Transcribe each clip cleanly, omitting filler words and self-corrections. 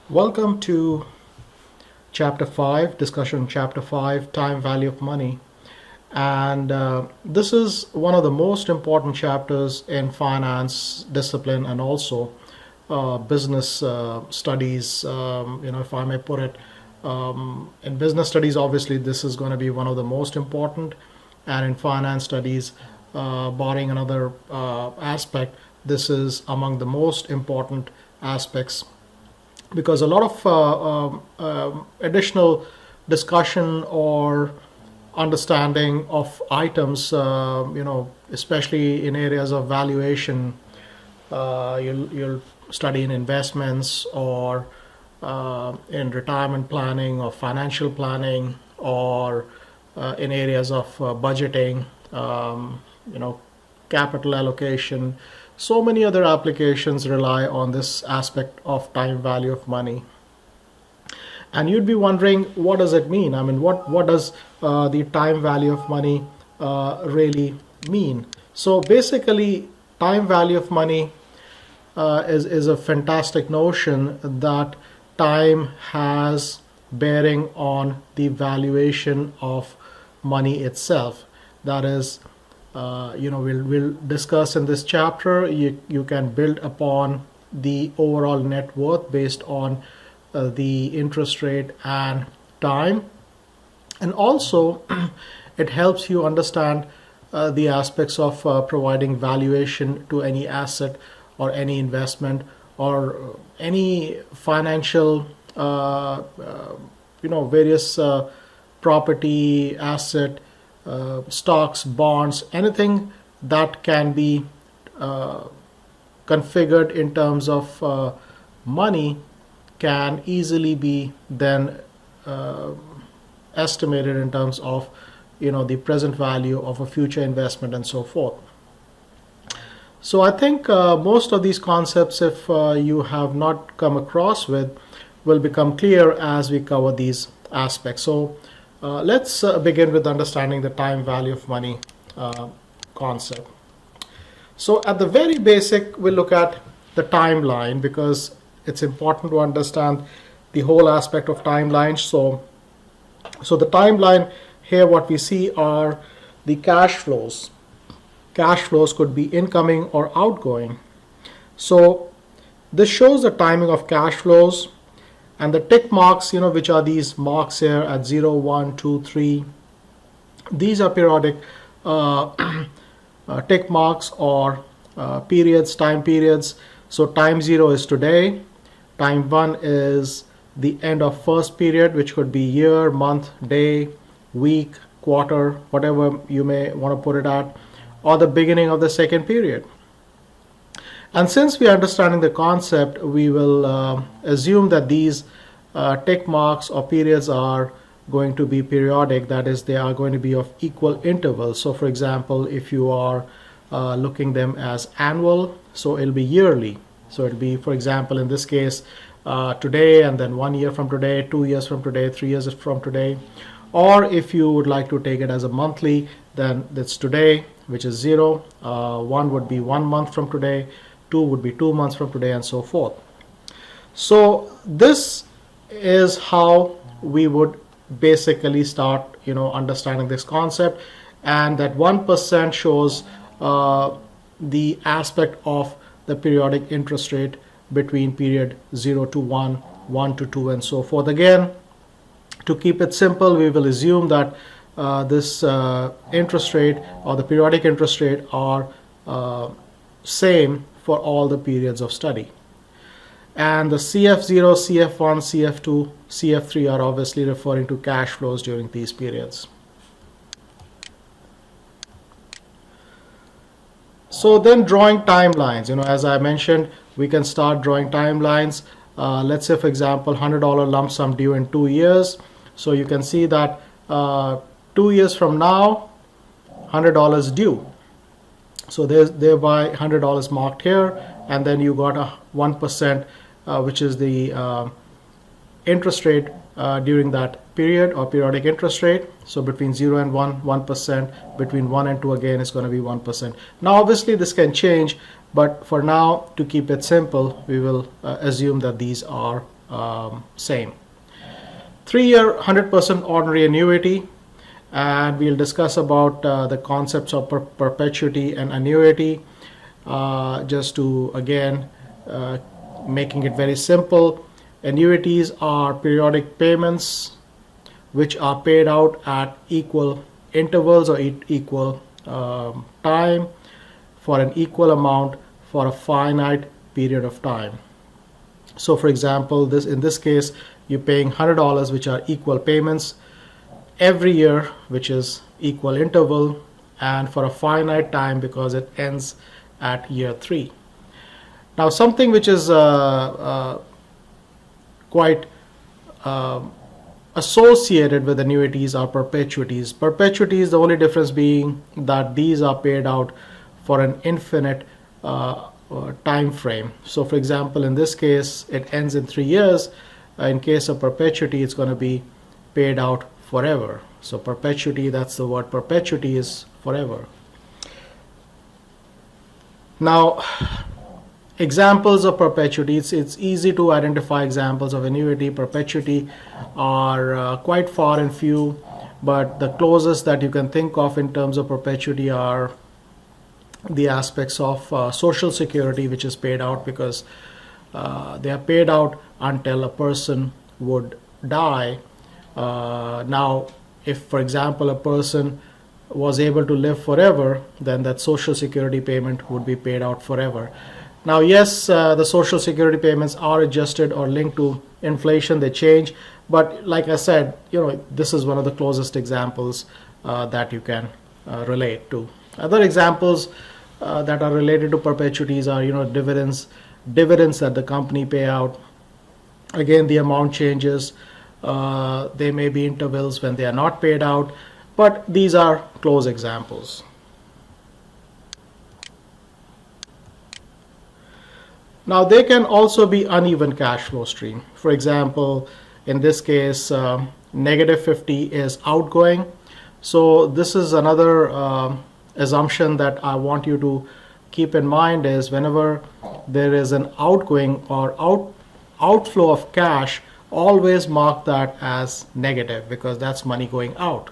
Welcome to Chapter 5, discussion Chapter 5, Time Value of Money. And this is one of the most important chapters in finance discipline and also business studies. If I may put it, in business studies, obviously, this is going to be one of the most important. And in finance studies, barring another aspect, this is among the most important aspects because a lot of additional discussion or understanding of items, especially in areas of valuation, you'll study in investments or in retirement planning or financial planning or in areas of budgeting, capital allocation. So many other applications rely on this aspect of time value of money. And you'd be wondering, what does it mean? I mean, what does the time value of money really mean? So basically, time value of money is a fantastic notion that time has bearing on the valuation of money itself. That is, we'll discuss in this chapter. You can build upon the overall net worth based on the interest rate and time, and also it helps you understand the aspects of providing valuation to any asset or any investment or any financial various property asset, stocks, bonds, anything that can be configured in terms of money can easily be then estimated in terms of the present value of a future investment and so forth. So I think most of these concepts, if you have not come across with, will become clear as we cover these aspects. So let's begin with understanding the time value of money concept. So at the very basic, we'll look at the timeline because it's important to understand the whole aspect of timelines. So the timeline here, what we see are the cash flows. Cash flows could be incoming or outgoing. So this shows the timing of cash flows, and the tick marks, which are these marks here at 0, 1, 2, 3. These are periodic tick marks or periods, time periods. So time 0 is today. Time 1 is the end of first period, which could be year, month, day, week, quarter, whatever you may want to put it at, or the beginning of the second period. And since we are understanding the concept, we will assume that these tick marks or periods are going to be periodic. That is, they are going to be of equal intervals. So for example, if you are looking them as annual, so it'll be yearly. So it'll be, for example, in this case, today, and then 1 year from today, 2 years from today, 3 years from today. Or if you would like to take it as a monthly, then that's today, which is 0. 1 would be 1 month from today, 2 would be 2 months from today, and so forth. So this is how we would basically start, understanding this concept, and that 1% shows the aspect of the periodic interest rate between period 0 to 1, 1 to 2, and so forth. Again, to keep it simple, we will assume that this interest rate or the periodic interest rate are same for all the periods of study. And the CF0, CF1, CF2, CF3 are obviously referring to cash flows during these periods. So then drawing timelines, as I mentioned, we can start drawing timelines. Let's say, for example, $100 lump sum due in 2 years. So you can see that 2 years from now, $100 due. So there's thereby $100 marked here, and then you got a 1%, which is the interest rate during that period or periodic interest rate. So between 0 and 1, 1%. Between 1 and 2, again, is going to be 1%. Now, obviously, this can change, but for now, to keep it simple, we will assume that these are same. 3-year 100% ordinary annuity, and we'll discuss about the concepts of perpetuity and annuity, just to again making it very simple. Annuities are periodic payments which are paid out at equal intervals or equal time for an equal amount for a finite period of time. So for example, in this case, you're paying $100, which are equal payments every year, which is equal interval, and for a finite time because it ends at year 3. Now something which is quite associated with annuities are perpetuities. Perpetuities, the only difference being that these are paid out for an infinite time frame. So for example, in this case, it ends in 3 years. In case of perpetuity, it's going to be paid out forever. So perpetuity, that's the word, perpetuity is forever. Now, examples of perpetuity, it's easy to identify examples of annuity. Perpetuity are quite far and few, but the closest that you can think of in terms of perpetuity are the aspects of Social Security, which is paid out because they are paid out until a person would die. Now, if, for example, a person was able to live forever, then that Social Security payment would be paid out forever. Now, yes, the Social Security payments are adjusted or linked to inflation, they change, but like I said, this is one of the closest examples that you can relate to. Other examples that are related to perpetuities are, dividends that the company pay out. Again, the amount changes. There may be intervals when they are not paid out, but these are close examples. Now, they can also be uneven cash flow stream. For example, in this case, -50 is outgoing. So this is another assumption that I want you to keep in mind is whenever there is an outgoing or outflow of cash, always mark that as negative because that's money going out.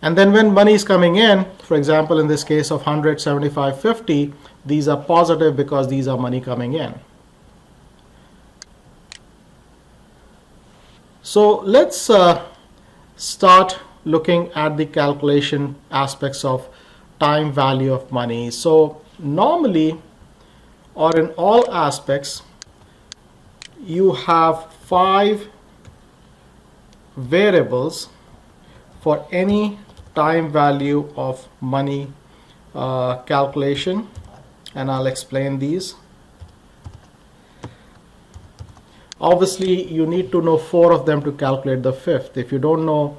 And then when money is coming in, for example, in this case of 100, 75, 50, these are positive because these are money coming in. So let's start looking at the calculation aspects of time value of money. So normally, or in all aspects, you have 5 variables for any time value of money calculation, and I'll explain these. Obviously, you need to know 4 of them to calculate the 5th. If you don't know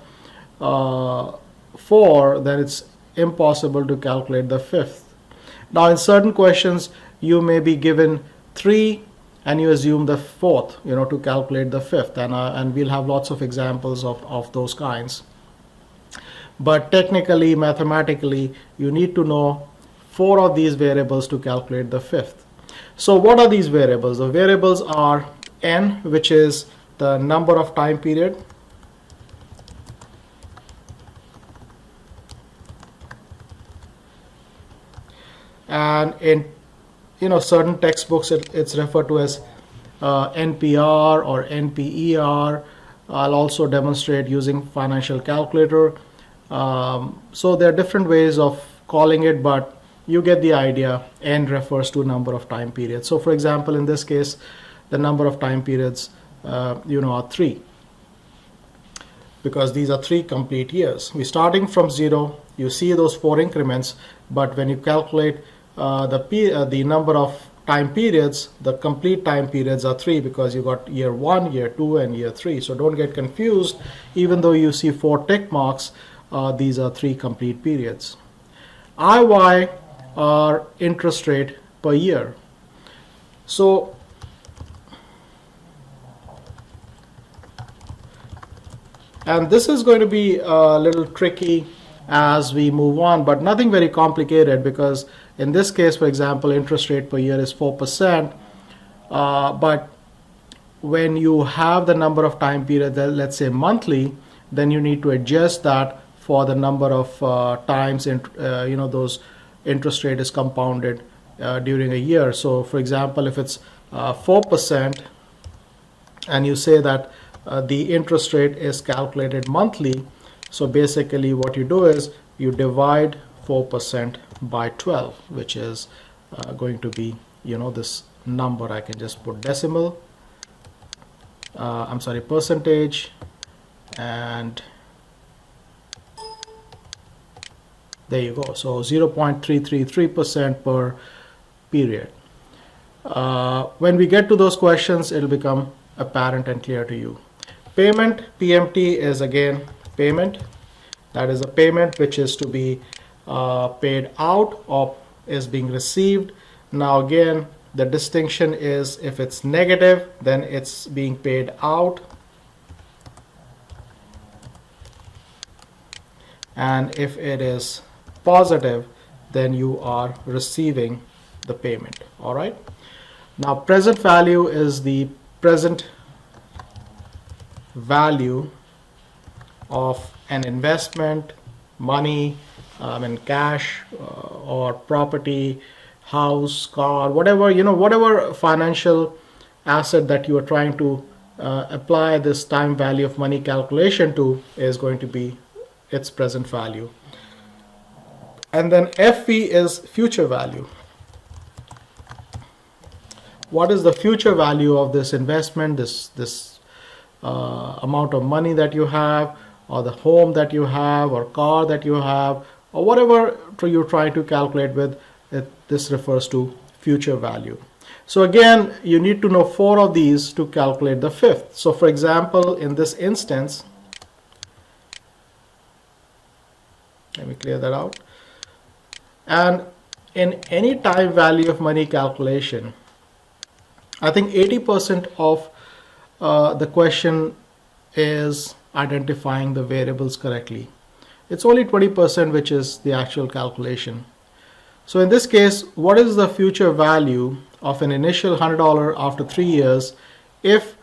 4, then it's impossible to calculate the 5th. Now, in certain questions, you may be given 3 and you assume the 4th, to calculate the 5th, and we'll have lots of examples of those kinds. But technically, mathematically, you need to know 4 of these variables to calculate the 5th. So what are these variables? The variables are n, which is the number of time period, and in certain textbooks it's referred to as NPR or NPER. I'll also demonstrate using financial calculator. So there are different ways of calling it, but you get the idea. N refers to number of time periods. So for example, in this case, the number of time periods are 3, because these are 3 complete years. We're starting from 0. You see those 4 increments, but when you calculate the number of time periods, the complete time periods are 3 because you got year 1, year 2, and year 3. So don't get confused. Even though you see 4 tick marks, these are 3 complete periods. IY are interest rate per year. So and this is going to be a little tricky as we move on, but nothing very complicated, because in this case, for example, interest rate per year is 4%, but when you have the number of time period, let's say monthly, then you need to adjust that for the number of times those interest rate is compounded during a year. So for example, if it's 4% and you say that the interest rate is calculated monthly, so basically what you do is you divide 4% by 12, which is going to be this number. I can just put decimal, percentage, and there you go. So 0.333% per period. When we get to those questions, it'll become apparent and clear to you. Payment, PMT, is again payment. That is a payment which is to be paid out or is being received. Now again, the distinction is if it's negative, then it's being paid out, and if it is positive, then you are receiving the payment. All right. Now present value is the present value of an investment, money, cash or property, house, car, whatever financial asset that you are trying to apply this time value of money calculation to is going to be its present value. And then FV is future value. What is the future value of this investment, this amount of money that you have, or the home that you have, or car that you have, or whatever you're trying to calculate with, this refers to future value. So again, you need to know 4 of these to calculate the 5th. So for example, in this instance, let me clear that out. And in any time value of money calculation, I think 80% of the question is identifying the variables correctly. It's only 20% which is the actual calculation. So in this case, what is the future value of an initial $100 after 3 years if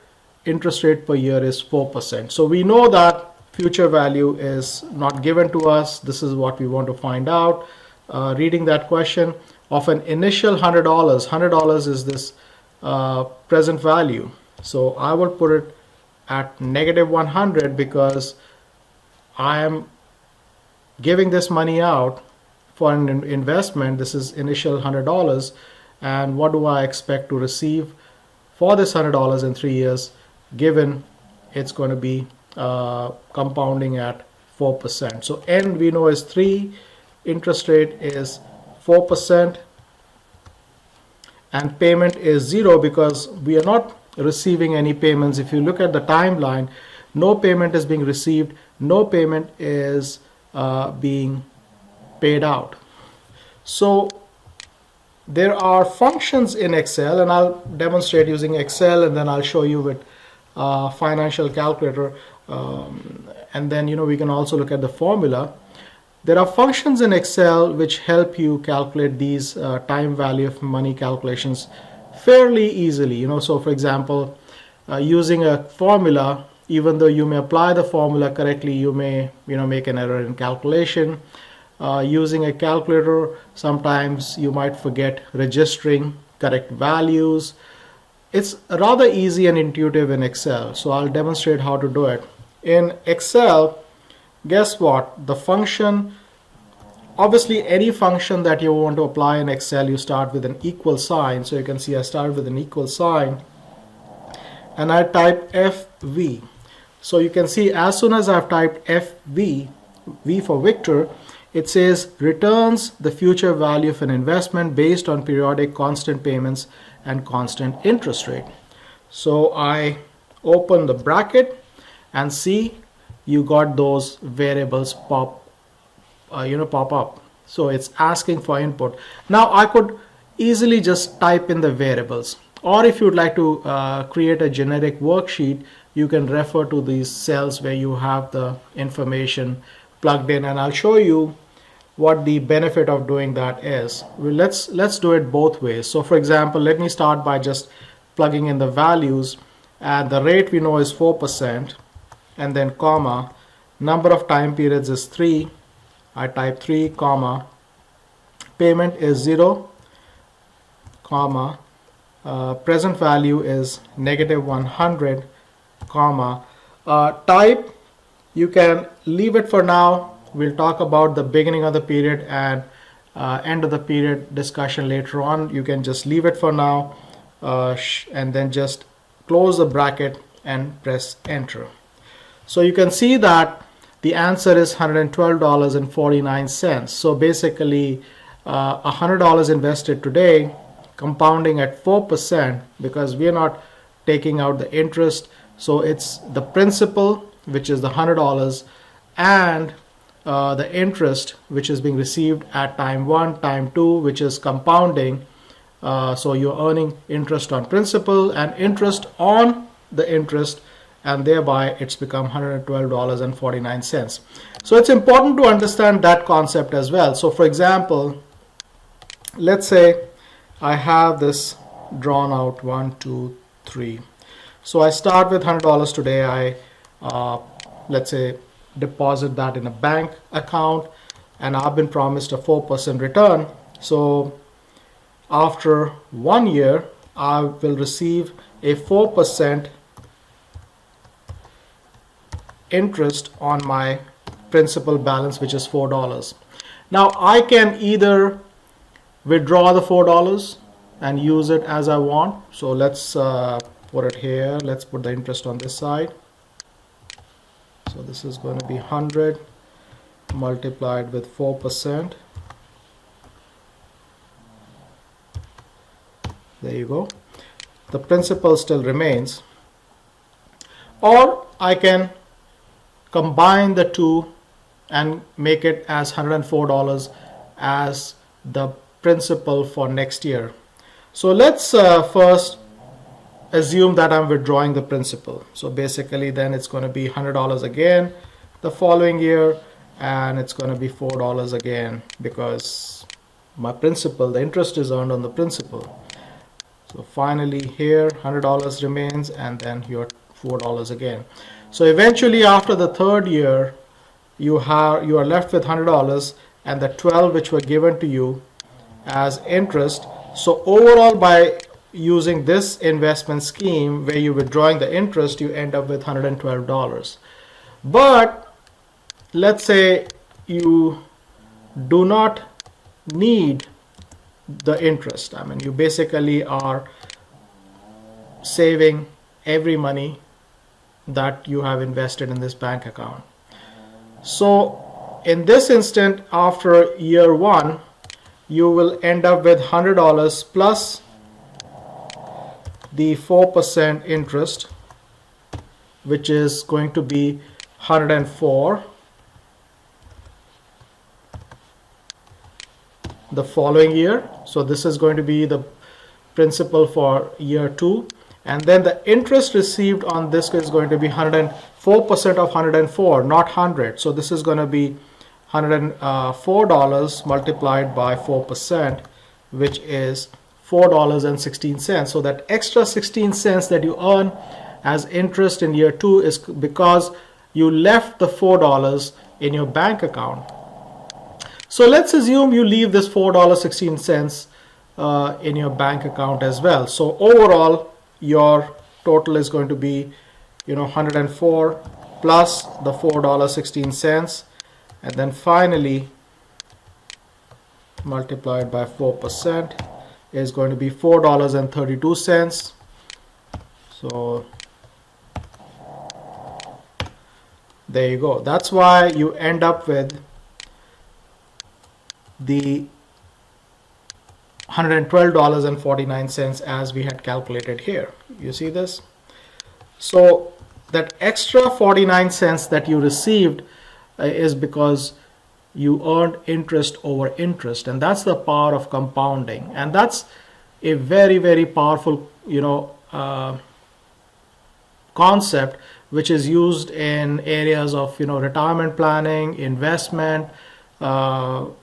interest rate per year is 4%? So we know that future value is not given to us. This is what we want to find out. Reading that question, of an initial $100 is this present value. So I will put it at -100 because I am giving this money out for an investment. This is initial $100, and what do I expect to receive for this $100 in 3 years, given it's going to be compounding at 4%. So N we know is 3, interest rate is 4%, and payment is 0 because we are not receiving any payments. If you look at the timeline, no payment is being received, no payment is being paid out. So there are functions in Excel, and I'll demonstrate using Excel, and then I'll show you with financial calculator, and then we can also look at the formula. There are functions in Excel which help you calculate these time value of money calculations fairly easily. So for example, using a formula, even though you may apply the formula correctly, you may make an error in calculation. Using a calculator, sometimes you might forget registering correct values. It's rather easy and intuitive in Excel, so I'll demonstrate how to do it. In Excel, guess what? The function, obviously any function that you want to apply in Excel, you start with an equal sign. So you can see I started with an equal sign and I type FV. So you can see as soon as I've typed FV, V for Victor, it says returns the future value of an investment based on periodic constant payments and constant interest rate. So I open the bracket and see you got those variables pop up. So it's asking for input. Now I could easily just type in the variables, or if you'd like to create a generic worksheet, you can refer to these cells where you have the information plugged in, and I'll show you what the benefit of doing that is. Well, let's do it both ways. So for example, let me start by just plugging in the values, and the rate we know is 4%, and then comma, number of time periods is 3. I type 3, comma, payment is 0, comma, present value is negative 100, comma, type, you can leave it for now. We'll talk about the beginning of the period and end of the period discussion later on. You can just leave it for now and then just close the bracket and press enter. So you can see that the answer is $112.49. So basically $100 invested today, compounding at 4%, because we are not taking out the interest. So it's the principal, which is the $100, and the interest, which is being received at time 1, time 2, which is compounding. So you're earning interest on principal and interest on the interest, and thereby it's become $112.49. So it's important to understand that concept as well. So for example, let's say I have this drawn out 1, 2, 3. So I start with $100 today. I let's say deposit that in a bank account, and I've been promised a 4% return. So after 1 year, I will receive a 4% interest on my principal balance, which is $4. Now I can either withdraw the $4 and use it as I want. So let's put it here. Let's put the interest on this side. So this is going to be 100 multiplied with 4%. There you go. The principal still remains. Or I can combine the two and make it as $104 as the principal for next year. So let's first assume that I'm withdrawing the principal. So basically then it's going to be $100 again the following year, and it's going to be $4 again because my principal, the interest is earned on the principal. So finally here $100 remains, and then your $4 again. So eventually after the third year you are left with $100 and the 12 which were given to you as interest. So overall, by using this investment scheme where you're withdrawing the interest, you end up with $112. But let's say you do not need the interest. I mean, you basically are saving every money that you have invested in this bank account. So in this instant, after year 1, you will end up with $100 plus the 4% interest, which is going to be 104 the following year. So this is going to be the principal for year 2, and then the interest received on this is going to be 104% of 104, not 100. So this is going to be $104 multiplied by 4%, which is $4.16. So that extra 16 cents that you earn as interest in year 2 is because you left the $4 in your bank account. So let's assume you leave this $4.16 in your bank account as well. So overall your total is going to be 104 plus the $4.16, and then finally multiplied by 4% is going to be $4.32. So there you go. That's why you end up with the $112.49 as we had calculated here. You see this? So that extra 49 cents that you received is because you earned interest over interest, and that's the power of compounding. And that's a very, very powerful concept which is used in areas of retirement planning, investment, for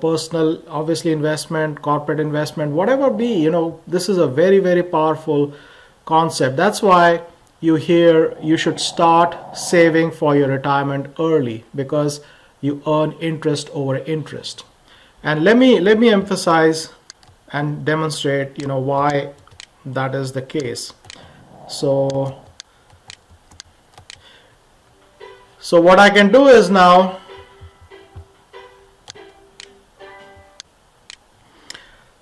personal, obviously investment, corporate investment, whatever be. This is a very, very powerful concept. That's why you hear you should start saving for your retirement early, because you earn interest over interest. And let me emphasize and demonstrate, why that is the case. So what I can do is now,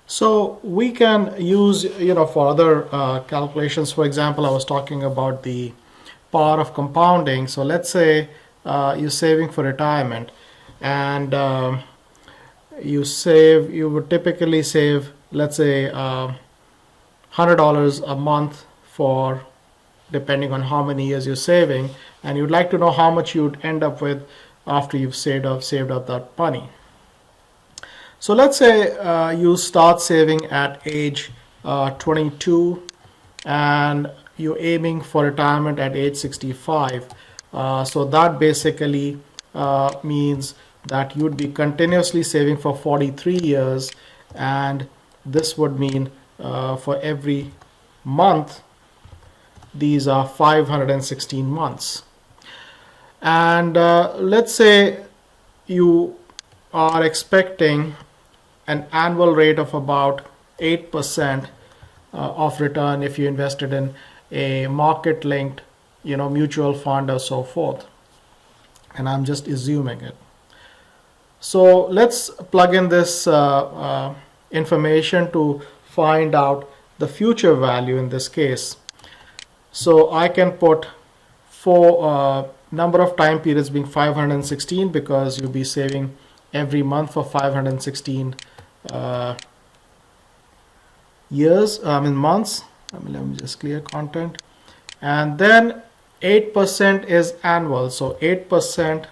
so we can use, for other calculations. For example, I was talking about the power of compounding. So let's say you're saving for retirement, and you would typically save, let's say, $100 a month for, depending on how many years you're saving, and you'd like to know how much you'd end up with after you've saved up that money. So let's say you start saving at age 22, and you're aiming for retirement at age 65. So that basically means that you'd be continuously saving for 43 years, and this would mean for every month, these are 516 months. And let's say you are expecting an annual rate of about 8% of return if you invested in a market linked, mutual fund or so forth. And I'm just assuming it. So let's plug in this information to find out the future value in this case. So I can put number of time periods being 516, because you'll be saving every month for 516 months. Let me just clear content. And then 8% is annual. So 8%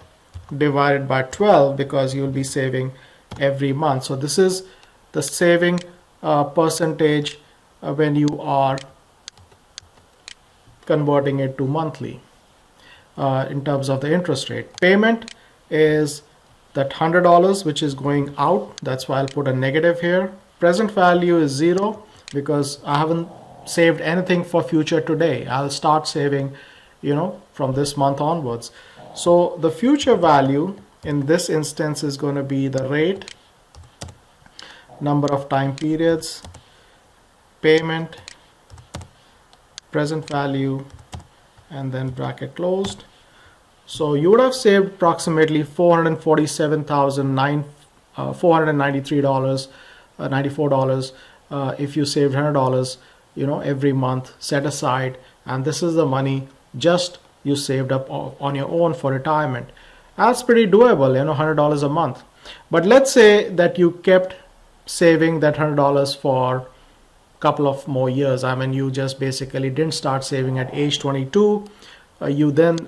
divided by 12, because you'll be saving every month. So this is the saving percentage when you are converting it to monthly in terms of the interest rate. Payment is that $100 which is going out. That's why I'll put a negative here. Present value is 0, because I haven't saved anything for future today. I'll start saving, from this month onwards. So the future value in this instance is going to be the rate, number of time periods, payment, present value, and then bracket closed. So you would have saved approximately $493.94 if you saved $100, every month set aside, and this is the money just you saved up on your own for retirement. That's pretty doable, $100 a month. But let's say that you kept saving that $100 for a couple of more years. You just basically didn't start saving at age 22. You then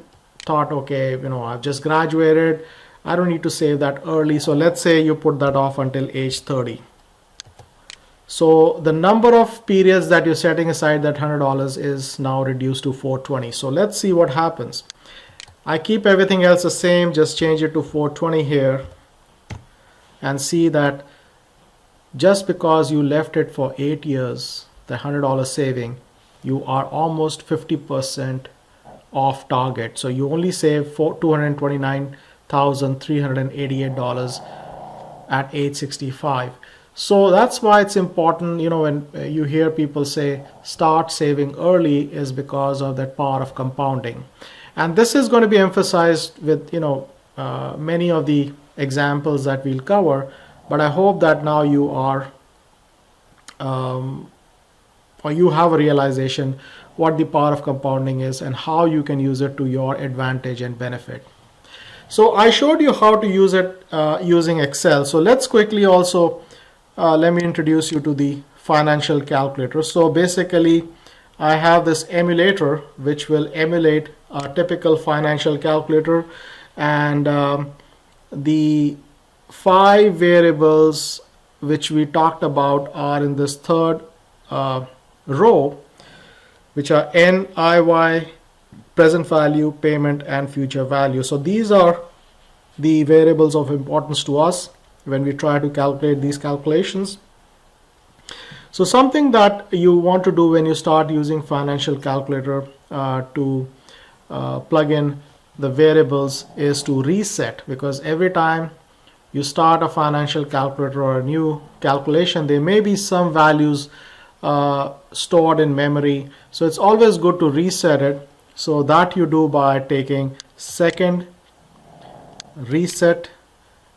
thought, okay, I've just graduated, I don't need to save that early. So let's say you put that off until age 30. So the number of periods that you're setting aside that $100 is now reduced to 420. So let's see what happens. I keep everything else the same, just change it to 420 here, and see that just because you left it for 8 years, the $100 saving, you are almost 50% off target. So you only save $229,388 at age 65. So that's why it's important, when you hear people say start saving early, is because of that power of compounding. And this is going to be emphasized with, many of the examples that we'll cover. But I hope that now you are, or you have a realization what the power of compounding is and how you can use it to your advantage and benefit. So I showed you how to use it using Excel. So let's quickly also let me introduce you to the financial calculator. So basically, I have this emulator which will emulate a typical financial calculator, and the 5 variables which we talked about are in this third row, which are N, I, Y, present value, payment, and future value. So these are the variables of importance to us when we try to calculate these calculations. So something that you want to do when you start using financial calculator to plug in the variables is to reset, because every time you start a financial calculator or a new calculation, there may be some values stored in memory. So it's always good to reset it. So that you do by taking second reset,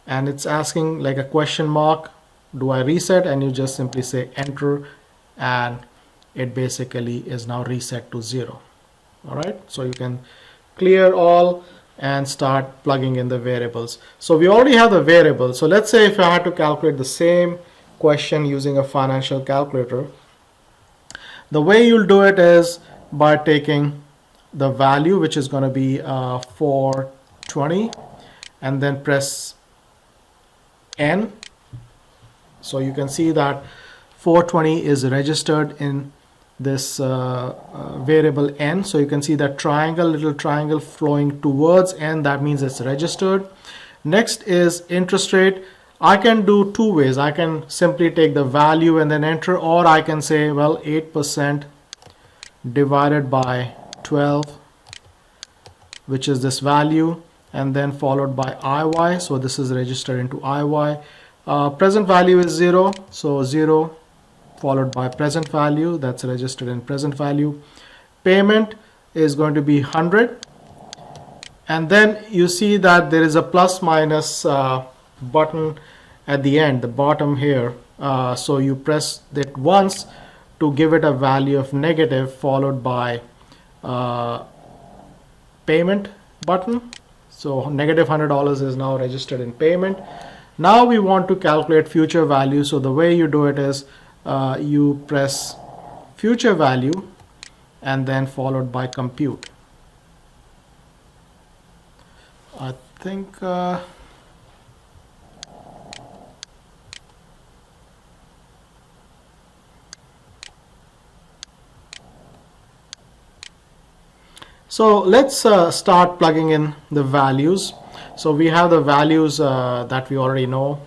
and it's asking like a question mark, do I reset? And you just simply say enter, and it basically is now reset to 0. All right, so you can clear all and start plugging in the variables. So we already have the variables. So let's say if I had to calculate the same question using a financial calculator, the way you'll do it is by taking the value, which is going to be 420, and then press N. So you can see that 420 is registered in this variable N. So you can see that triangle, little triangle flowing towards N. That means it's registered. Next is interest rate. I can do two ways. I can simply take the value and then enter, or I can say, well, 8% divided by 12, which is this value, and then followed by IY. So this is registered into IY. Present value is 0. So 0 followed by present value, that's registered in present value. Payment is going to be 100. And then you see that there is a plus minus button at the end, the bottom here. So you press it once to give it a value of negative, followed by payment button. So negative $100 is now registered in payment. Now we want to calculate future value. So the way you do it is you press future value and then followed by compute. I think so let's start plugging in the values. So we have the values that we already know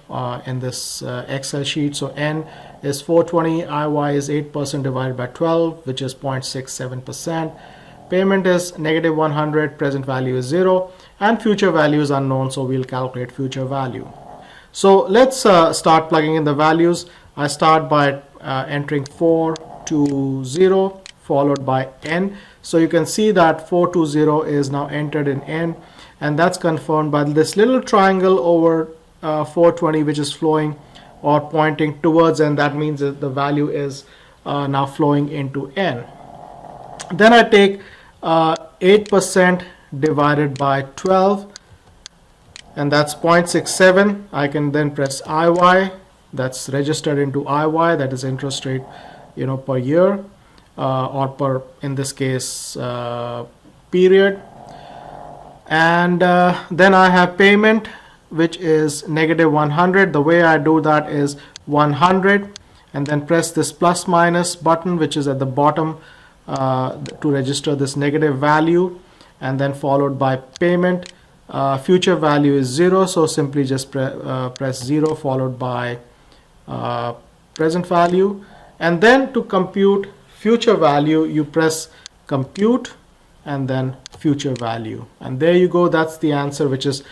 in this Excel sheet. So N is 420, IY is 8% divided by 12, which is 0.67%. Payment is negative 100, present value is 0, and future value is unknown, so we'll calculate future value. So let's start plugging in the values. I start by entering 420 followed by N. So you can see that 420 is now entered in N, and that's confirmed by this little triangle over 420, which is flowing or pointing towards N. That means that the value is now flowing into N. Then I take 8% divided by 12, and that's 0.67. I can then press IY. That's registered into IY, that is interest rate, per year, or per, in this case, period. And then I have payment, which is negative 100. The way I do that is 100, and then press this plus minus button, which is at the bottom, to register this negative value, and then followed by payment. Future value is 0, so simply just press 0 followed by present value. And then to compute future value, you press compute and then future value, and there you go. That's the answer, which is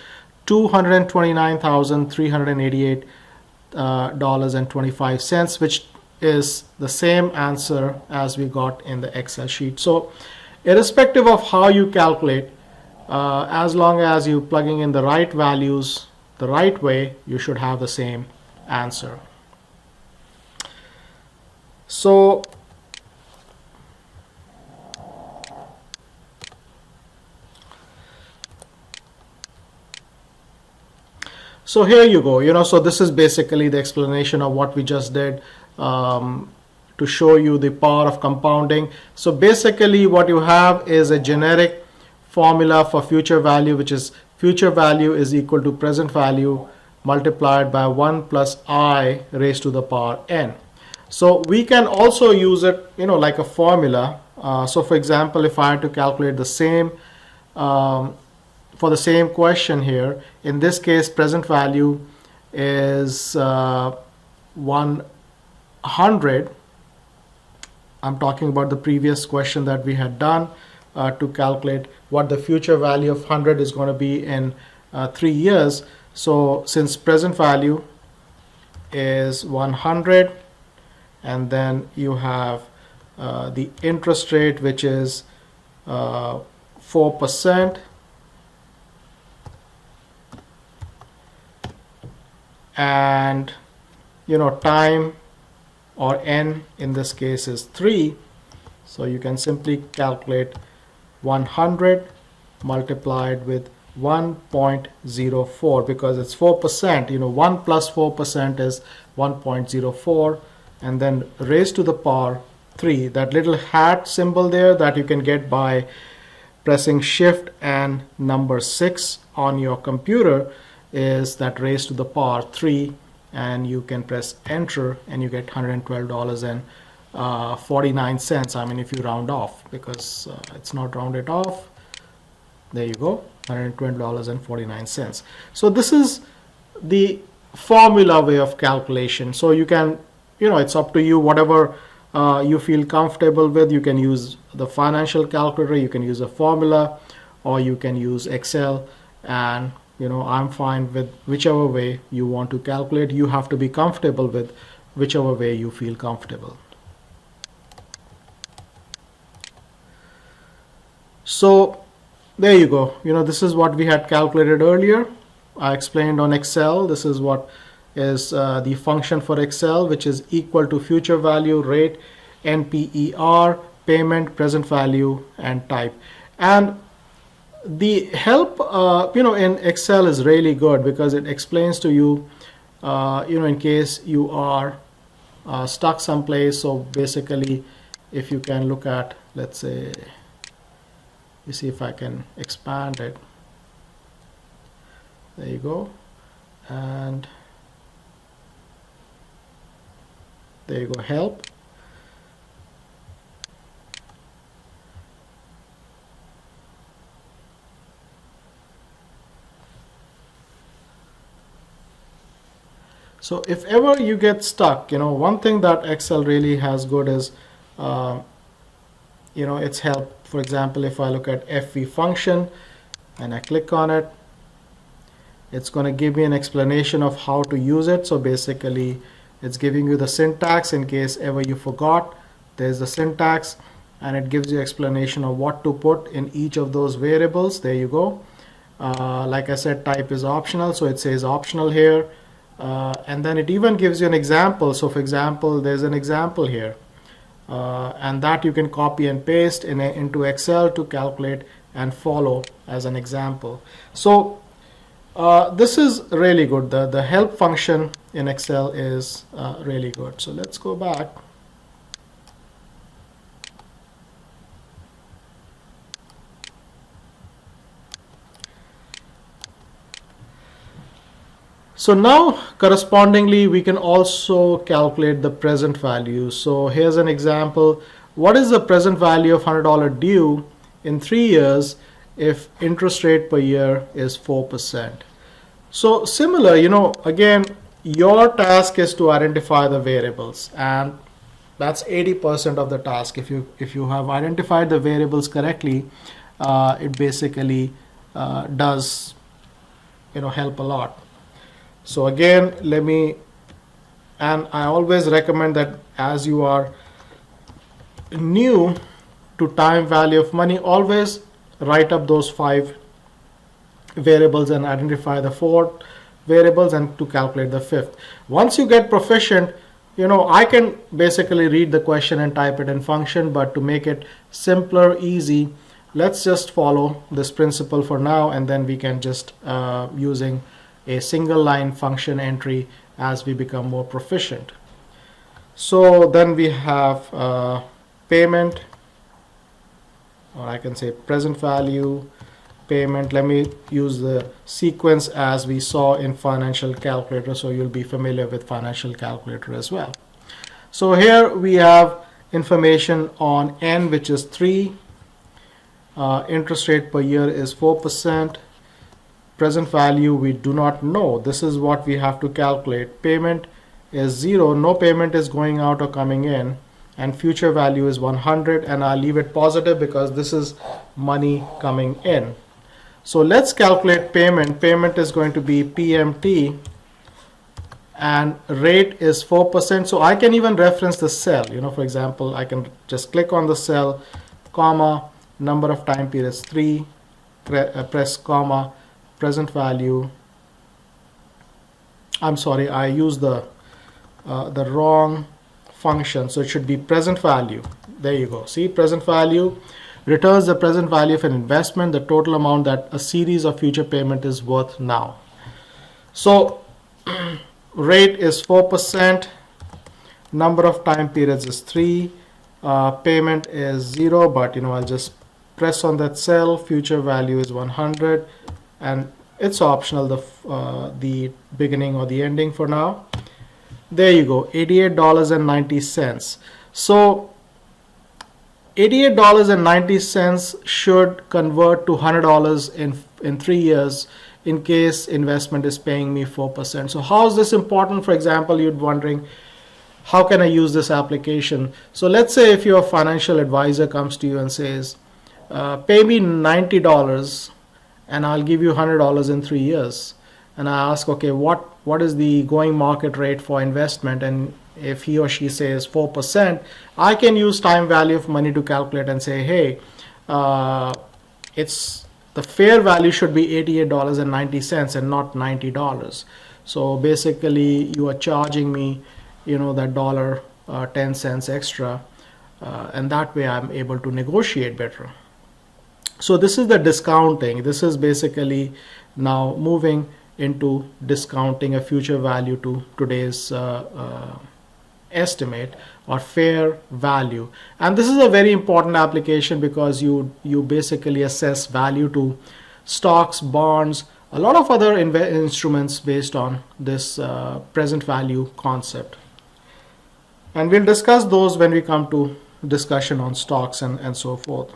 $229,388.25, which is the same answer as we got in the Excel sheet. So irrespective of how you calculate, as long as you're plugging in the right values the right way, you should have the same answer. So here you go. So this is basically the explanation of what we just did to show you the power of compounding. So basically what you have is a generic formula for future value, which is future value is equal to present value multiplied by 1 plus I raised to the power n. So we can also use it, like a formula. So for example, if I had to calculate the same for the same question here, in this case present value is 100, I'm talking about the previous question that we had done to calculate what the future value of 100 is going to be in 3 years. So since present value is 100, and then you have the interest rate, which is 4%, and time, or n in this case, is 3. So you can simply calculate 100 multiplied with 1.04, because it's 4%. 1 plus 4% is 1.04, and then raised to the power 3. That little hat symbol there that you can get by pressing shift and number 6 on your computer is that raised to the power 3, and you can press enter and you get $112.49. I mean, if you round off, because it's not rounded off. There you go, $112.49. So this is the formula way of calculation. So you can, it's up to you, whatever you feel comfortable with. You can use the financial calculator, you can use a formula, or you can use Excel. And I'm fine with whichever way you want to calculate. You have to be comfortable with whichever way you feel comfortable. So there you go. This is what we had calculated earlier. I explained on Excel. This is what is the function for Excel, which is equal to future value, rate, NPER, payment, present value, and type. And the help in Excel is really good, because it explains to you in case you are stuck someplace. So basically, if you can look at, let's say, you see if I can expand it. There you go, and there you go, help. So if ever you get stuck, one thing that Excel really has good is, its help. For example, if I look at FV function and I click on it, it's going to give me an explanation of how to use it. So basically, it's giving you the syntax in case ever you forgot. There's the syntax, and it gives you explanation of what to put in each of those variables. There you go. Like I said, type is optional, so it says optional here. And then it even gives you an example. So for example, there's an example here, and that you can copy and paste into Excel to calculate and follow as an example. So this is really good. The help function in Excel is really good. So let's go back. So now correspondingly, we can also calculate the present value. So here's an example. What is the present value of $100 due in 3 years if interest rate per year is 4%? So similar, again, your task is to identify the variables, and that's 80% of the task. If you have identified the variables correctly, it basically does help a lot. So again, and I always recommend that as you are new to time value of money, always write up those 5 variables and identify the 4 variables and to calculate the 5th. Once you get proficient, I can basically read the question and type it in function, but to make it simpler, easy, let's just follow this principle for now, and then we can just using a single line function entry as we become more proficient. So then we have payment, or I can say present value, payment. Let me use the sequence as we saw in financial calculator, so you'll be familiar with financial calculator as well. So here we have information on N, which is 3. Interest rate per year is 4%. Present value we do not know. This is what we have to calculate. Payment is 0. No payment is going out or coming in. and future value is 100, and I'll leave it positive because this is money coming in. So let's calculate payment. Payment is going to be PMT, and rate is 4%. So I can even reference the cell. For example, I can just click on the cell, comma, number of time periods 3, press comma, present value. I'm sorry, I used the wrong function, so it should be present value. There you go. See, present value returns the present value of an investment, the total amount that a series of future payment is worth now. So rate is 4%, number of time periods is 3, payment is 0, but I'll just press on that cell, future value is 100, and it's optional, the beginning or the ending for now. There you go, $88.90. So $88.90 should convert to $100 in 3 years in case investment is paying me 4%. So how is this important? For example, you're wondering, how can I use this application? So let's say if your financial advisor comes to you and says, pay me $90 and I'll give you $100 in 3 years. And I ask, okay, what is the going market rate for investment? And if he or she says 4%, I can use time value of money to calculate and say, hey, it's the fair value should be $88.90 and not $90. So basically, you are charging me, that dollar 10 cents extra, and that way I'm able to negotiate better. So this is the discounting. This is basically now moving into discounting a future value to today's estimate or fair value. And this is a very important application because you basically assess value to stocks, bonds, a lot of other instruments based on this present value concept. And we'll discuss those when we come to discussion on stocks and so forth.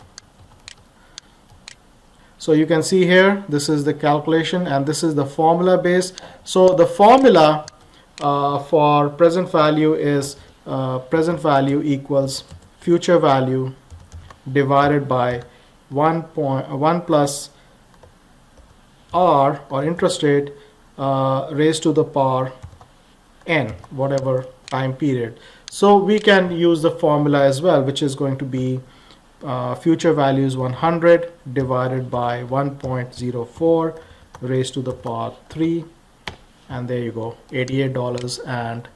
So you can see here, this is the calculation and this is the formula base. So the formula for present value is present value equals future value divided by 1 plus R, or interest rate, raised to the power n, whatever time period. So we can use the formula as well, which is going to be future value is 100 divided by 1.04 raised to the power 3, and there you go, $88, and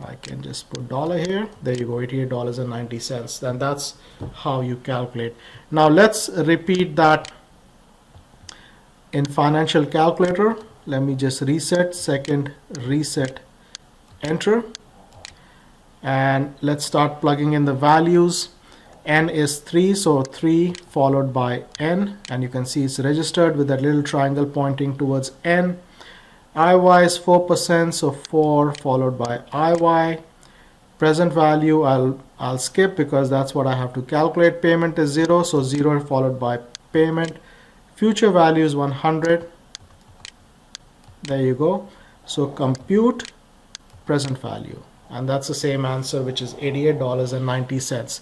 I can just put dollar here. There you go, $88.90. And that's how you calculate. Now let's repeat that in financial calculator. Let me just reset, second reset, enter, and let's start plugging in the values. N is 3, so 3 followed by N, and you can see it's registered with that little triangle pointing towards N. IY is 4%, so 4 followed by IY. Present value I'll skip because that's what I have to calculate. Payment is 0, so 0 followed by payment. Future value is 100. There you go. So compute present value, and that's the same answer, which is $88.90.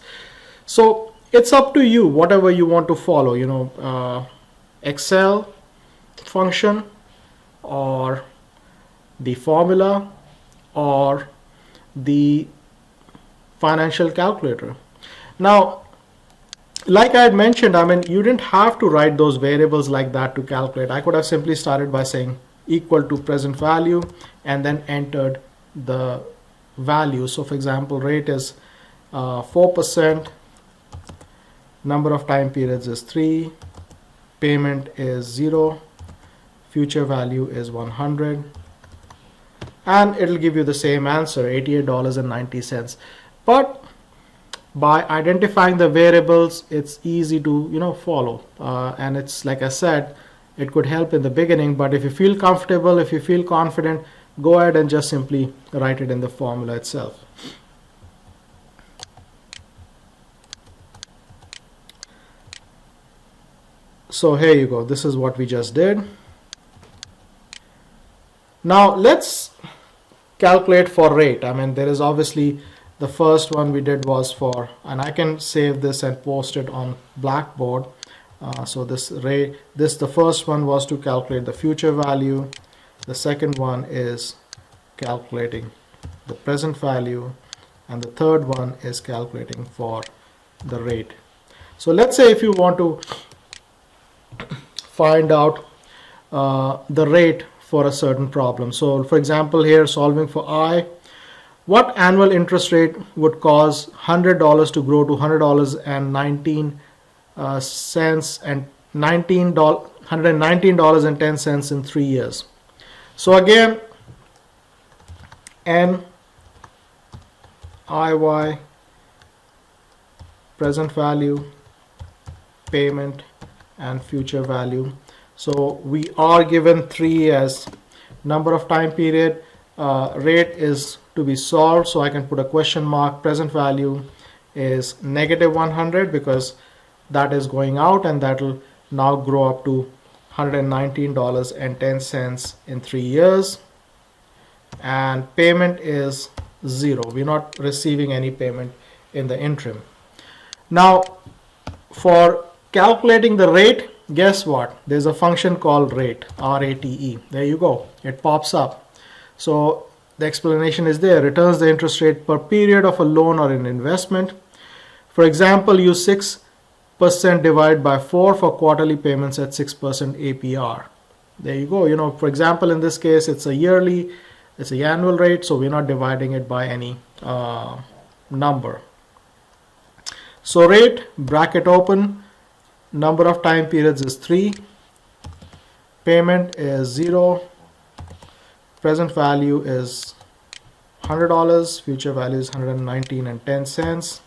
So it's up to you, whatever you want to follow, Excel function or the formula or the financial calculator. Now, like I had mentioned, you didn't have to write those variables like that to calculate. I could have simply started by saying equal to present value and then entered the value. So for example, rate is 4%. Number of time periods is 3, payment is 0, future value is 100, and it'll give you the same answer, $88.90. But by identifying the variables, it's easy to follow, and it's, like I said, it could help in the beginning, but if you feel comfortable, if you feel confident, go ahead and just simply write it in the formula itself. So here you go, this is what we just did. Now let's calculate for rate. There is obviously The first one we did was for, and I can save this and post it on Blackboard. So the first one was to calculate the future value. The second one is calculating the present value, and the third one is calculating for the rate. So let's say if you want to find out the rate for a certain problem. So for example, here solving for I, what annual interest rate would cause $100 to grow to $100.19 and $119.10 in 3 years? So again, NIY, present value, payment, and future value. So we are given 3 as number of time period. Rate is to be solved, so I can put a question mark. Present value is -100 because that is going out, and that will now grow up to $119.10 in 3 years. And payment is 0. We're not receiving any payment in the interim. Now for calculating the rate, guess what? There's a function called rate, R-A-T-E. There you go. It pops up. So the explanation is there. Returns the interest rate per period of a loan or an investment. For example, use 6% divided by 4 for quarterly payments at 6% APR. There you go. For example, in this case, it's an annual rate, so we're not dividing it by any number. So rate, bracket open, number of time periods is 3, payment is 0, present value is $100, future value is $119.10.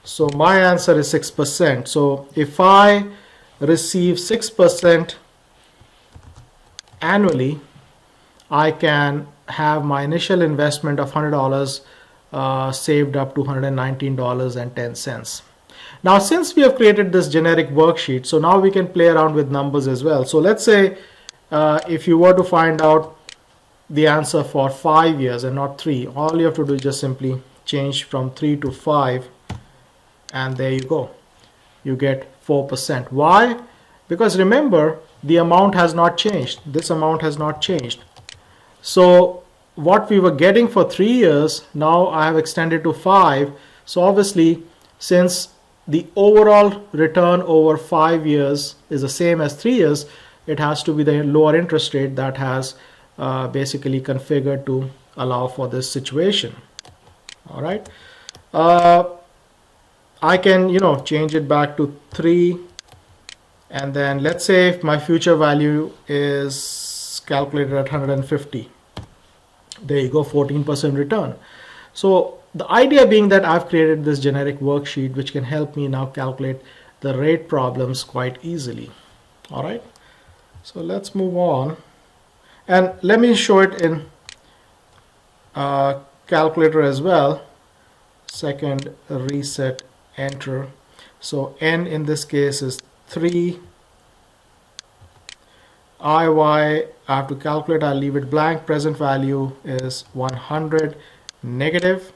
So my answer is 6%. So if I receive 6% annually, I can have my initial investment of $100 saved up to $119.10. Now, since we have created this generic worksheet, so now we can play around with numbers as well. So let's say if you were to find out the answer for 5 years and not 3, all you have to do is just simply change from 3 to 5, and there you go. You get 4%. Why? Because remember, the amount has not changed. This amount has not changed. So what we were getting for 3 years, now I have extended to 5. So obviously, since the overall return over 5 years is the same as 3 years, it has to be the lower interest rate that has basically configured to allow for this situation. All right. I can, change it back to 3. And then let's say if my future value is calculated at 150. There you go, 14% return. So the idea being that I've created this generic worksheet which can help me now calculate the rate problems quite easily. All right. So let's move on. And let me show it in calculator as well. Second, reset, enter. So N in this case is 3. IY, I have to calculate, I'll leave it blank. Present value is 100 negative.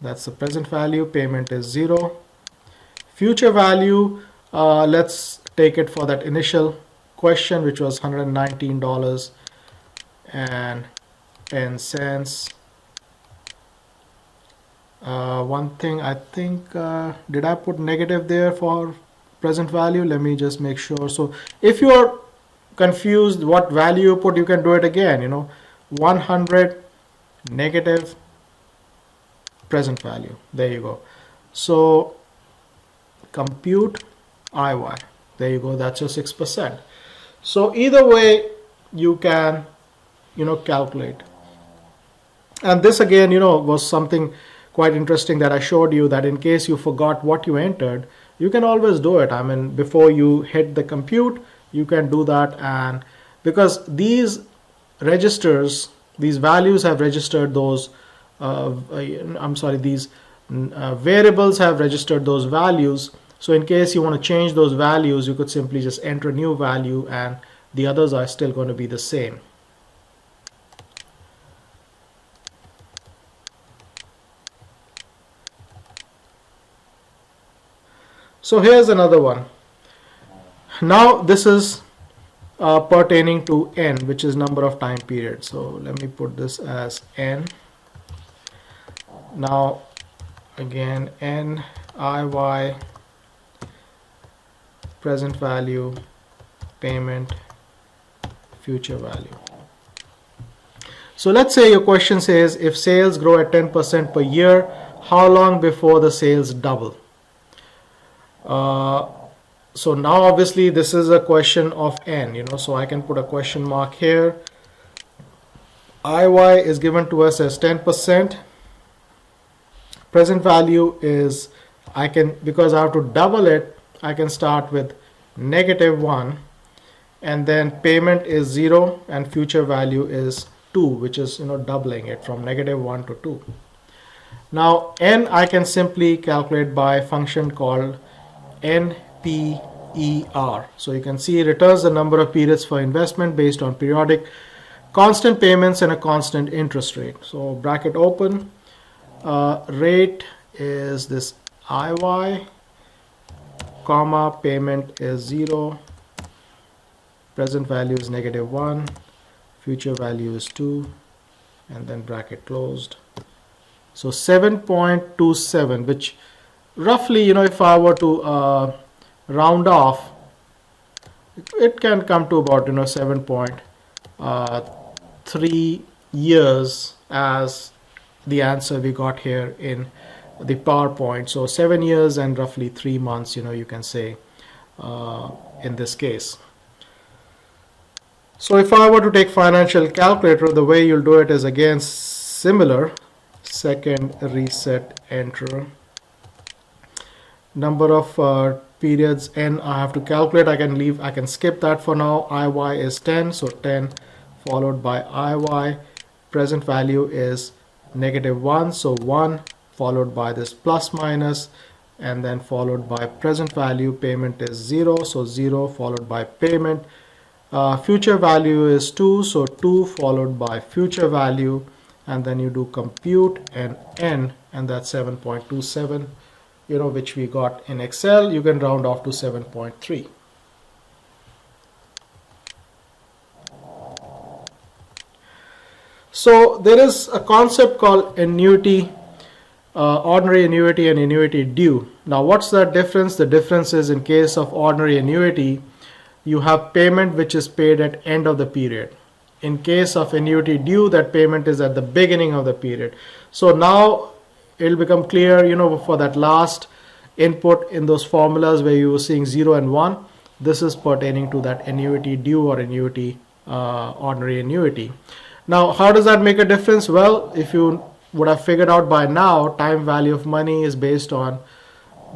That's the present value. Payment is 0. Future value, let's take it for that initial question, which was $119.10. One thing, I think, did I put negative there for present value? Let me just make sure. So if you are confused what value you put, you can do it again. 100 negative present value. There you go. So compute IY. There you go. That's your 6%. So either way you can calculate. And this again was something quite interesting that I showed you, that in case you forgot what you entered, you can always do it. I mean, before you hit the compute, you can do that. And because these registers, these values have registered those these variables have registered those values. So in case you want to change those values, you could simply just enter a new value and the others are still going to be the same. So here's another one. Now this is pertaining to n, which is number of time periods. So let me put this as n. Now again, n, IY, present value, payment, future value. So let's say your question says, if sales grow at 10% per year, how long before the sales double? So now obviously this is a question of n, so I can put a question mark here. IY is given to us as 10%. Present value is, because I have to double it, I can start with -1, and then payment is 0 and future value is 2, which is doubling it from -1 to 2. Now n I can simply calculate by a function called NPER. So you can see it returns the number of periods for investment based on periodic constant payments and a constant interest rate. So bracket open, rate is this IY, comma, payment is 0, present value is -1, future value is 2, and then bracket closed. So 7.27, which roughly, if I were to round off, it can come to about 7.3 years as the answer we got here in the PowerPoint. So 7 years and roughly 3 months, you can say in this case. So if I were to take financial calculator, the way you'll do it is again similar. Second, reset, enter. Number of periods n I have to calculate. I can skip that for now. IY is 10, so 10 followed by IY. Present value is -1, so 1 followed by this plus minus, and then followed by present value. Payment is 0, so 0 followed by payment. Future value is 2, so 2 followed by future value, and then you do compute and n, and that's 7.27, which we got in Excel. You can round off to 7.3. So there is a concept called annuity, ordinary annuity and annuity due. Now what's the difference? The difference is, in case of ordinary annuity, you have payment which is paid at end of the period. In case of annuity due, that payment is at the beginning of the period. So now it'll become clear, for that last input in those formulas where you were seeing 0 and 1, this is pertaining to that annuity due or annuity, ordinary annuity. Now, how does that make a difference? Well, if you would have figured out by now, time value of money is based on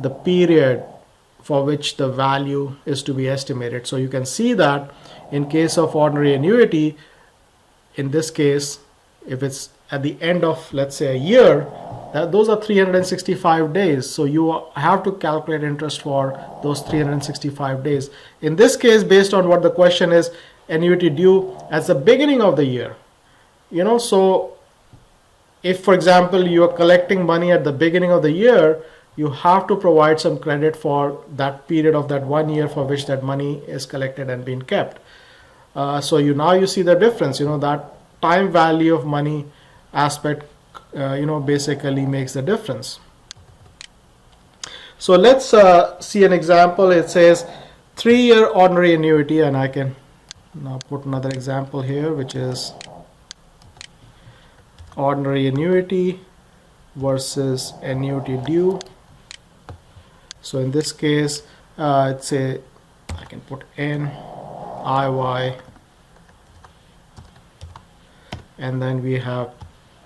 the period for which the value is to be estimated. So you can see that in case of ordinary annuity, in this case, if it's at the end of, let's say, a year, those are 365 days. So you have to calculate interest for those 365 days. In this case, based on what the question is, annuity due at the beginning of the year. So if, for example, you are collecting money at the beginning of the year, you have to provide some credit for that period of that 1 year for which that money is collected and being kept. So now you see the difference, that time value of money aspect, basically makes the difference. So let's see an example. It says 3-year ordinary annuity, and I can now put another example here, which is ordinary annuity versus annuity due. So in this case, I can put N, IY, and then we have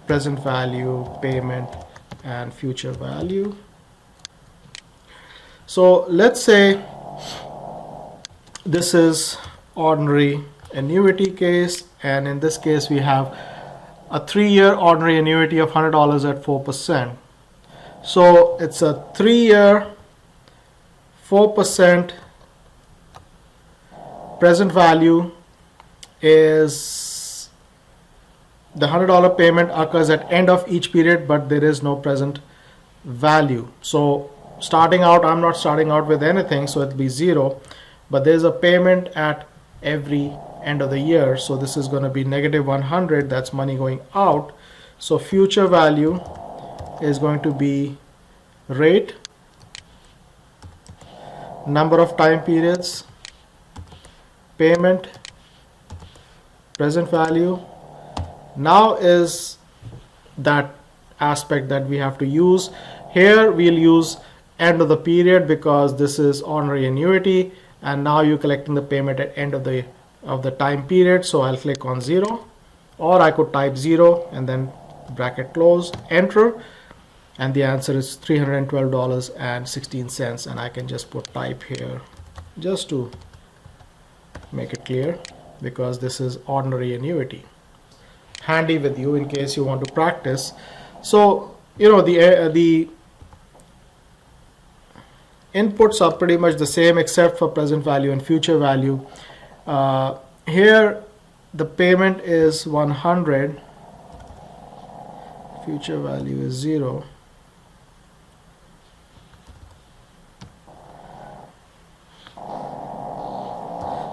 present value, payment, and future value. So let's say this is ordinary annuity case, and in this case we have a 3-year ordinary annuity of $100 at 4%. So it's a 3-year 4%. Present value is the $100 payment occurs at end of each period, but there is no present value. So starting out, I'm not starting out with anything, so it'll be 0, but there's a payment at every end of the year, so this is going to be negative 100. That's money going out. So future value is going to be rate, number of time periods, payment, present value. Now is that aspect that we have to use. Here we'll use end of the period because this is ordinary annuity, and now you're collecting the payment at end of the time period. So I'll click on 0, or I could type 0 and then bracket close, enter, and the answer is $312.16, and I can just put type here just to make it clear, because this is ordinary annuity. Handy with you in case you want to practice. So the inputs are pretty much the same except for present value and future value. Here the payment is 100, future value is 0.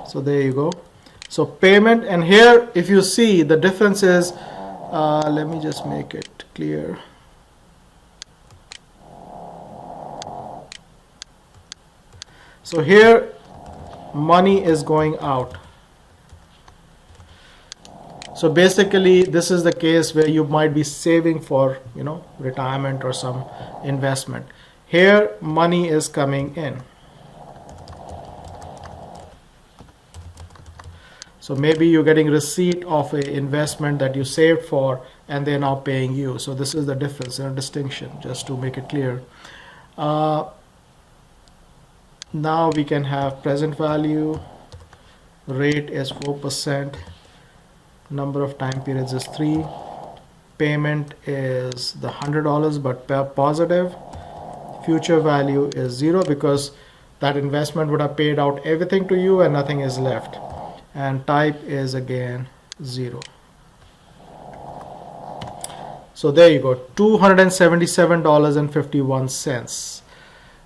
So there you go. So payment, and here if you see the difference is, let me just make it clear. So here money is going out. So basically this is the case where you might be saving for retirement or some investment. Here money is coming in. So maybe you're getting receipt of an investment that you saved for and they're now paying you. So this is the difference and distinction, just to make it clear. Now we can have present value, rate is 4%, number of time periods is 3, payment is the $100 but positive, future value is 0 because that investment would have paid out everything to you and nothing is left, and type is again 0. So there you go, $277.51.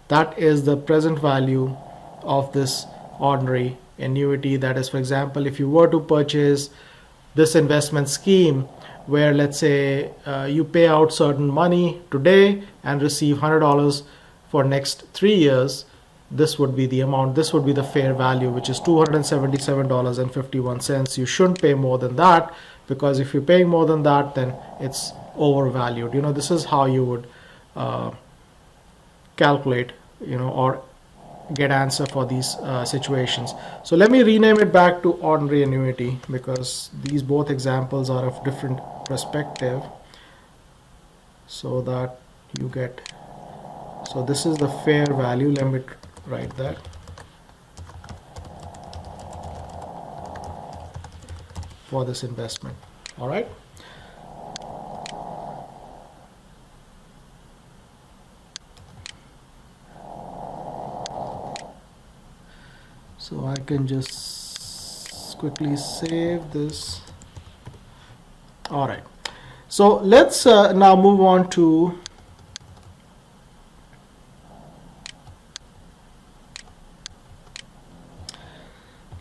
That is the present value of this ordinary annuity. That is, for example, if you were to purchase this investment scheme where, let's say, you pay out certain money today and receive $100 for next 3 years, this would be the amount, this would be the fair value, which is $277.51. You shouldn't pay more than that, because if you're paying more than that, then it's overvalued. This is how you would calculate, or get answer for these situations. So let me rename it back to ordinary annuity, because these both examples are of different perspective, so that you get, so this is the fair value. Let me write that. For this investment. All right. So I can just quickly save this. All right. So let's now move on to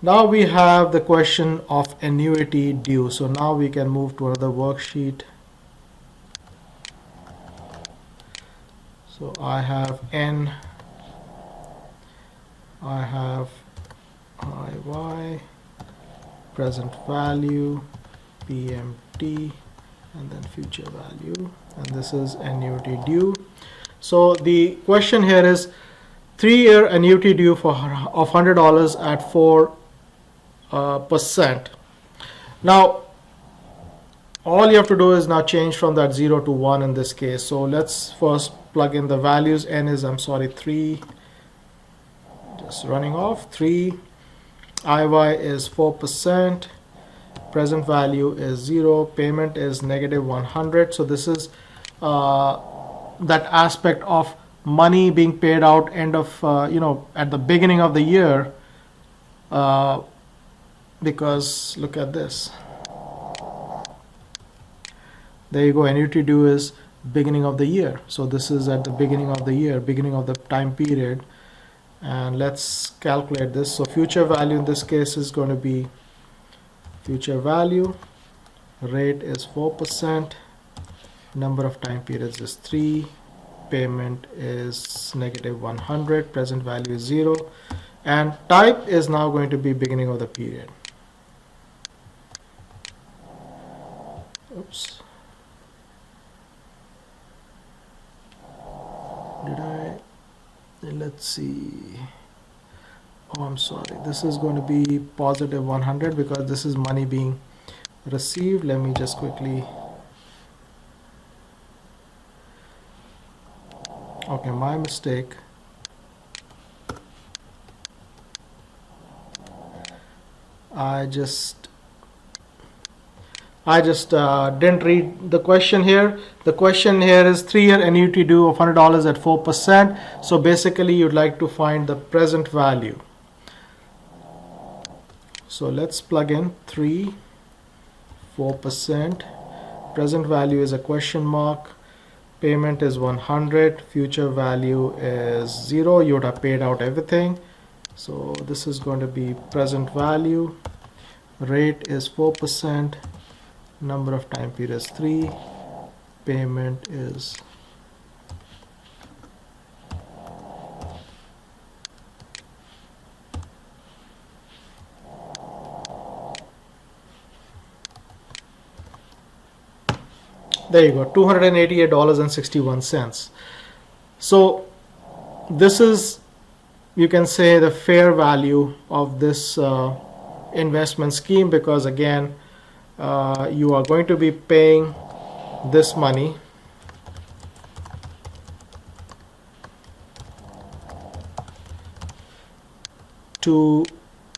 now we have the question of annuity due. So now we can move to another worksheet. So I have N, I have IY, present value, PMT, and then future value, and this is annuity due. So the question here is 3-year annuity due of $100 at 4%. Now all you have to do is now change from that 0 to 1 in this case. So let's first plug in the values. N is, 3, just running off, 3. IY is 4%, present value is 0, payment is negative 100. So this is that aspect of money being paid out end of at the beginning of the year, because look at this, there you go, annuity due is beginning of the year. So this is at the beginning of the year, beginning of the time period. And let's calculate this. So future value in this case is going to be future value, rate is 4%, number of time periods is 3, payment is negative 100, present value is 0, and type is now going to be beginning of the period. Oops. Let's see. Oh, I'm sorry. This is going to be positive 100 because this is money being received. Let me just quickly. Okay, my mistake. I just didn't read the question here. The question here is 3-year annuity due of $100 at 4%. So basically you'd like to find the present value. So let's plug in 3, 4%. Present value is a question mark. Payment is 100. Future value is 0. You would have paid out everything. So this is going to be present value. Rate is 4%. Number of time periods 3, payment is there you go, $288.61. So this is, you can say, the fair value of this investment scheme, because again you are going to be paying this money to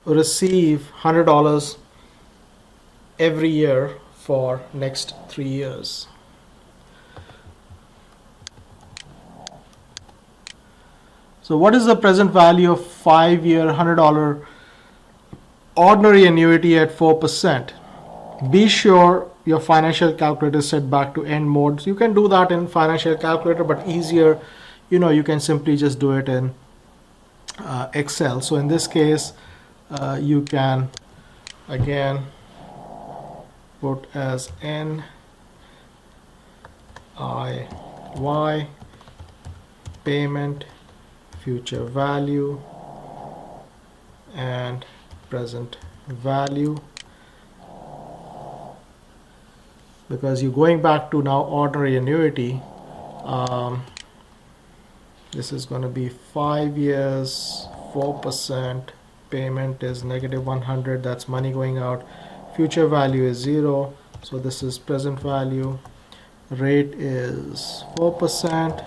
receive $100 every year for next 3 years. So what is the present value of 5-year $100 ordinary annuity at 4%? Be sure your financial calculator is set back to end mode. So you can do that in financial calculator, but easier, you can simply just do it in Excel. So in this case, you can again put as NIY, payment, future value, and present value. Because you're going back to now ordinary annuity, this is going to be 5 years, 4%, payment is negative 100, that's money going out, future value is 0, so this is present value, rate is 4%,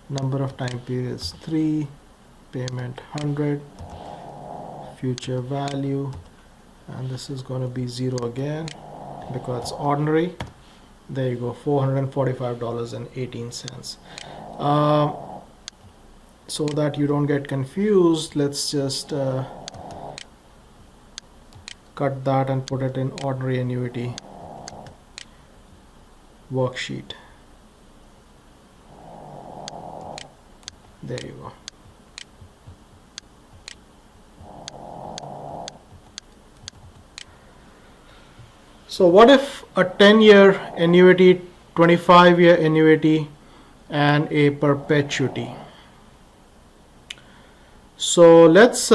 number of time periods 3, payment 100, future value, and this is going to be 0 again because it's ordinary. There you go, $445.18. So that you don't get confused, let's just cut that and put it in ordinary annuity worksheet. There you go. So what if a 10-year annuity, 25-year annuity, and a perpetuity? So let's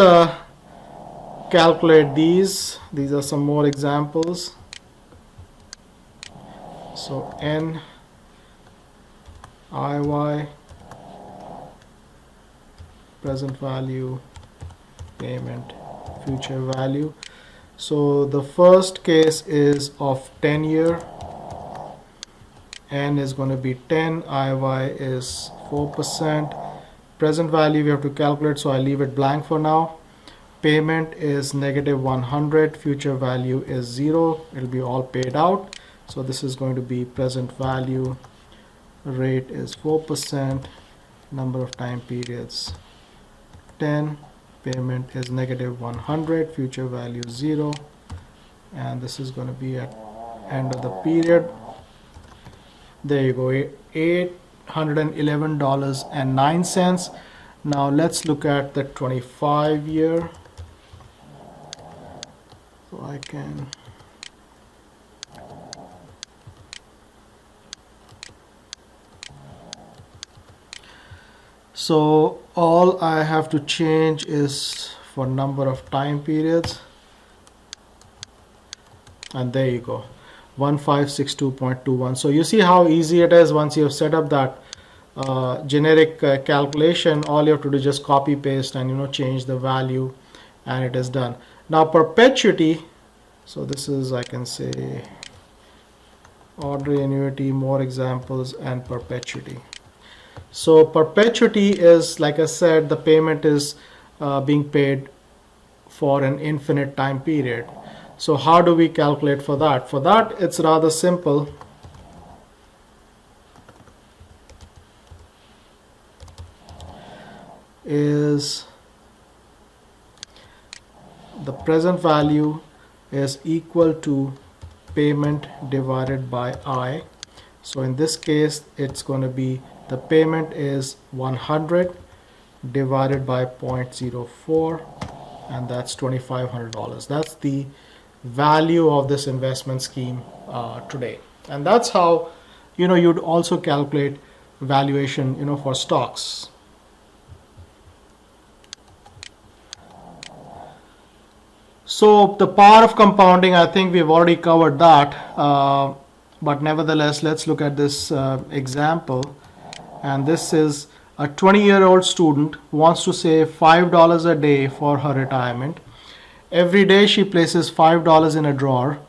calculate these. These are some more examples. So NIY, present value, payment, future value. So the first case is of 10-year. N is going to be 10, IY is 4%. Present value we have to calculate, so I leave it blank for now. Payment is negative 100, future value is 0, it'll be all paid out. So this is going to be present value, rate is 4%, number of time periods 10, payment is negative 100, future value 0, and this is going to be at end of the period. There you go, $811.09. Now let's look at the 25 year. So I can so all I have to change is for number of time periods, and there you go, 1562.21. So you see how easy it is. Once you have set up that generic calculation, all you have to do is just copy paste and change the value, and it is done. Now perpetuity, so this is, I can say, ordinary annuity, more examples, and perpetuity. So perpetuity is, like I said, the payment is being paid for an infinite time period. So how do we calculate for that? For that, it's rather simple. Is the present value is equal to payment divided by I. So in this case, it's going to be the payment is 100 divided by 0.04, and that's $2,500. That's the value of this investment scheme today. And that's how you'd also calculate valuation for stocks. So the power of compounding, I think we've already covered that, but nevertheless, let's look at this example. And this is a 20-year-old student who wants to save $5 a day for her retirement. Every day she places $5 in a drawer.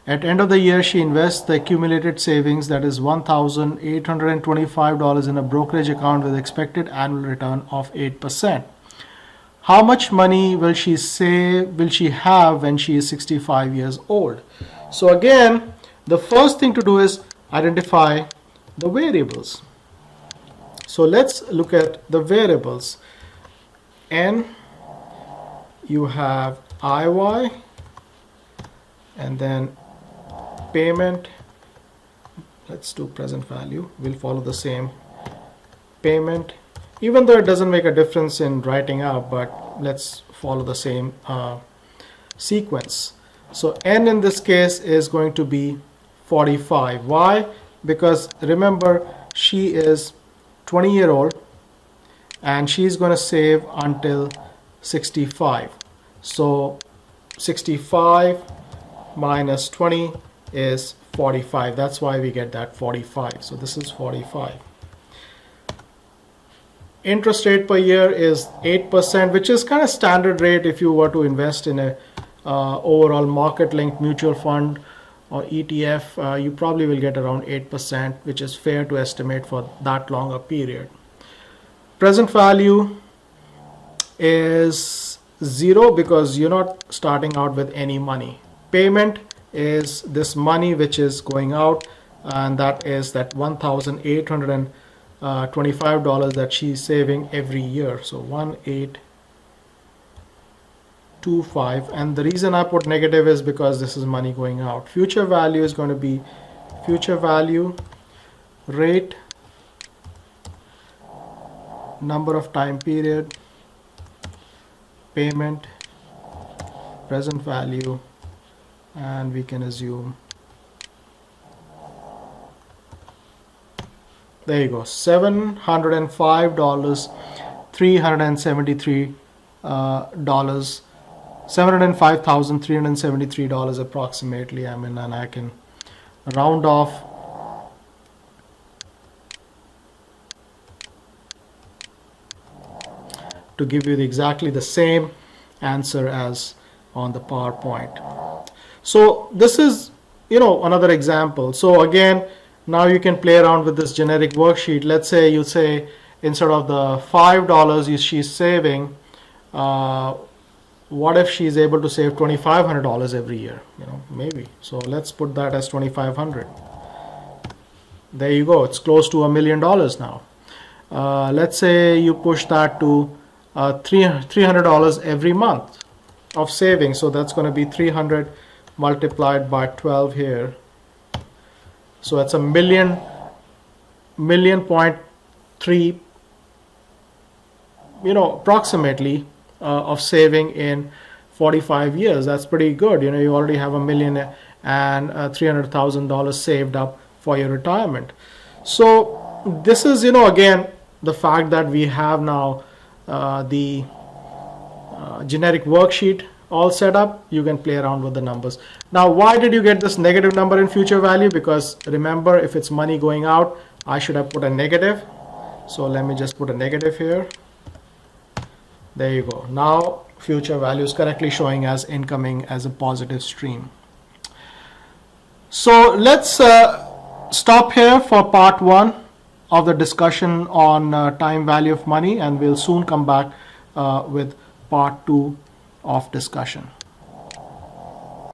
At end of the year, she invests the accumulated savings, that is $1,825, in a brokerage account with expected annual return of 8%. How much money will she have when she is 65 years old? So again, the first thing to do is identify the variables. So let's look at the variables. N, you have IY, and then payment. Let's do present value. We'll follow the same payment, even though it doesn't make a difference in writing out, but let's follow the same sequence. So N in this case is going to be 45. Why? Because remember, she is 20-year-old and she's going to save until 65. So 65 minus 20 is 45. That's why we get that 45. So this is 45. Interest rate per year is 8%, which is kind of standard rate if you were to invest in a overall market-linked mutual fund or ETF. You probably will get around 8%, which is fair to estimate for that long a period. Present value is 0 because you're not starting out with any money. Payment is this money which is going out, and that is that $1,825 that she's saving every year. So 1825, and the reason I put negative is because this is money going out. Future value is going to be future value, rate, number of time period, payment, present value, and we can assume, there you go, $705, $373, $705,373 approximately. And I can round off to give you exactly the same answer as on the PowerPoint. So this is, another example. So again, now you can play around with this generic worksheet. Let's say you say instead of the $5 she's saving, what if she's able to save $2,500 every year? Maybe. So let's put that as 2,500. There you go. It's close to $1 million now. Let's say you push that to $300 every month of savings. So that's going to be 300 multiplied by 12 here. So it's $1 million 1.3 million, approximately, of saving in 45 years. That's pretty good. You already have $1 million and $300,000 saved up for your retirement. So this is, again, the fact that we have now the generic worksheet all set up. You can play around with the numbers. Now, why did you get this negative number in future value? Because remember, if it's money going out, I should have put a negative. So let me just put a negative here. There you go. Now future value is correctly showing as incoming as a positive stream. So let's stop here for part 1 of the discussion on time value of money, and we'll soon come back with part 2 of discussion.